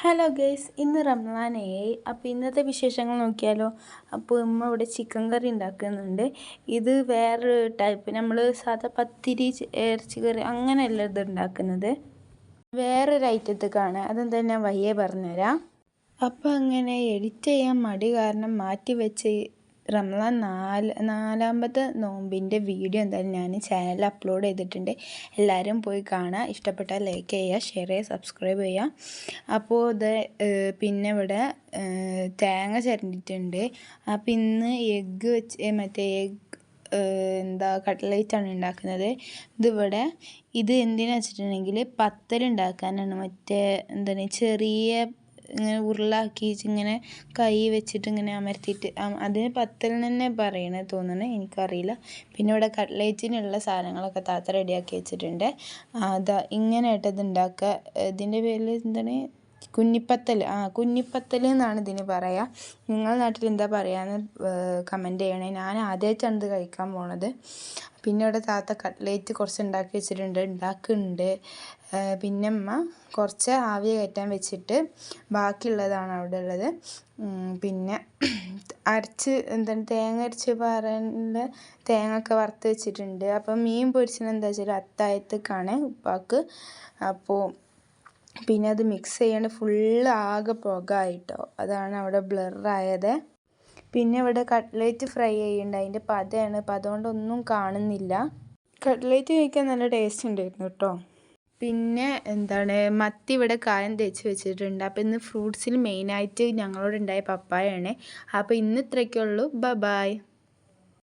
Hello guys, ഇന്ന് റംസാനായി. അപ്പോൾ ഇന്നത്തെ വിശേഷങ്ങൾ നോക്കിയാലോ. അപ്പോൾ ഉമ്മ ഇവിടെ ചിക്കൻ കറി ഉണ്ടാക്കുന്നുണ്ട്. ഇത് വേറൊരു ടൈപ്പ്, നമ്മൾ സാധാ പത്തിരി ഇറച്ചി കറി അങ്ങനെയല്ല ഇത് ഉണ്ടാക്കുന്നത്, വേറൊരു ഐറ്റത്തേക്കാണ്. അതെന്താ ഞാൻ വയ്യേ പറഞ്ഞുതരാം. അപ്പോൾ അങ്ങനെ എഡിറ്റ് ചെയ്യാൻ മടി കാരണം മാറ്റി വെച്ച് റംസാൻ നാലാമത്തെ നോമ്പിൻ്റെ വീഡിയോ എന്തായാലും ഞാൻ ചാനലിൽ അപ്ലോഡ് ചെയ്തിട്ടുണ്ട്. എല്ലാവരും പോയി കാണുക. ഇഷ്ടപ്പെട്ടാൽ ലൈക്ക് ചെയ്യുക, ഷെയർ ചെയ്യുക, സബ്സ്ക്രൈബ് ചെയ്യുക. അപ്പോൾ ഇത് പിന്നെ ഇവിടെ തേങ്ങ ചിരണ്ടിയിട്ടുണ്ട്. അപ്പോൾ ഇന്ന് എഗ്ഗ് വെച്ച് കട്ട്ലേറ്റാണ് ഉണ്ടാക്കുന്നത്. ഇത് എന്തിനാ വെച്ചിട്ടുണ്ടെങ്കിൽ പത്തൽ ഉണ്ടാക്കാനാണ്. ചെറിയ ഇങ്ങനെ ഉരുളാക്കി ഇങ്ങനെ കൈ വെച്ചിട്ട് ഇങ്ങനെ അമർത്തിയിട്ട് അതിന് പത്തൽ തന്നെ പറയണത് തോന്നുന്നത്, എനിക്കറിയില്ല. പിന്നെ ഇവിടെ കട്ട്ലേറ്റിനുള്ള സാധനങ്ങളൊക്കെ താത്ത റെഡിയാക്കി വെച്ചിട്ടുണ്ട്. ഇങ്ങനെയായിട്ട് ഇത് ഉണ്ടാക്കുക. ഇതിൻ്റെ പേരിൽ എന്താണ്, കുഞ്ഞിപ്പത്തൽ എന്നാണ് ഇതിന് പറയുക. നിങ്ങളുടെ നാട്ടിൽ എന്താ പറയുകയെന്ന് കമൻറ്റ് ചെയ്യണേ. ഞാൻ ആദ്യമായിട്ടാണ് ഇത് കഴിക്കാൻ പോണത്. പിന്നെ ഇവിടെ താത്ത കട്ട്ലേറ്റ് കുറച്ച് ഉണ്ടാക്കുന്നുണ്ട്. പിന്നെ അമ്മ കുറച്ച് ആവി കയറ്റാൻ വെച്ചിട്ട് ബാക്കിയുള്ളതാണ് അവിടെ ഉള്ളത്. പിന്നെ തേങ്ങ അരച്ച് പാറാനുള്ള തേങ്ങ ഒക്കെ വറുത്ത് വെച്ചിട്ടുണ്ട്. അപ്പം മീൻ പൊരിച്ചത് എന്താ വെച്ചാൽ അത്താഴത്തേക്കാണ് ഉപ്പാക്ക്. അപ്പോൾ പിന്നെ അത് മിക്സ് ചെയ്യാണ്ട് ഫുള്ള് ആകെ പുകയായിട്ടോ, അതാണ് അവിടെ ബ്ലറായത്. പിന്നെ ഇവിടെ കട്ട്ലേറ്റ് ഫ്രൈ ചെയ്യുന്നുണ്ട്. അതിൻ്റെ പതയാണ്, അപ്പം അതുകൊണ്ടൊന്നും കാണുന്നില്ല. കട്ട്ലേറ്റ് കഴിക്കാൻ നല്ല ടേസ്റ്റ് ഉണ്ടായിരുന്നു കേട്ടോ. പിന്നെ മത്തി ഇവിടെ കായം തേച്ച് വെച്ചിട്ടുണ്ട്. അപ്പോൾ ഇന്ന് ഫ്രൂട്ട്സിൽ മെയിനായിട്ട് ഞങ്ങളോട് ഉണ്ടായ പപ്പായയാണ്. അപ്പോൾ ഇന്ന് ഇത്രയൊക്കെ ഉള്ളൂ. ബൈ.